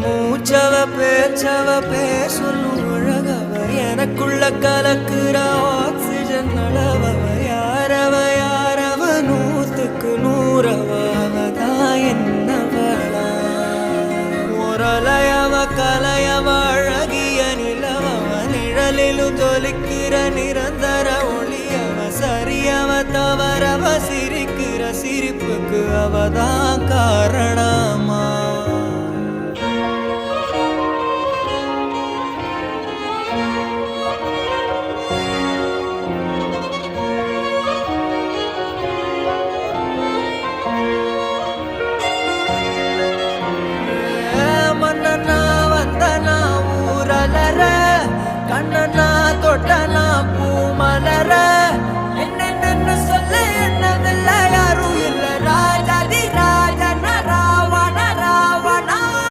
மூச்சவ பேச்சவ பேசொல்லும் அழகவ எனக்குள்ள கலக்குற ஆக்சிஜன் அளவ யாரவ யாரவ 100க்கு 100 அவதான் என்னவளா முரலையவ கலையவ அழகிய நிலவவ நிழலிலும் ஜொலிக்கிற நிரந்தர ஒளியவ சரியவ தவறவ சிரிக்கிற சிரிப்புக்கு அவதான் காரணமா கண்ணனா தொட்டனா பூ மலர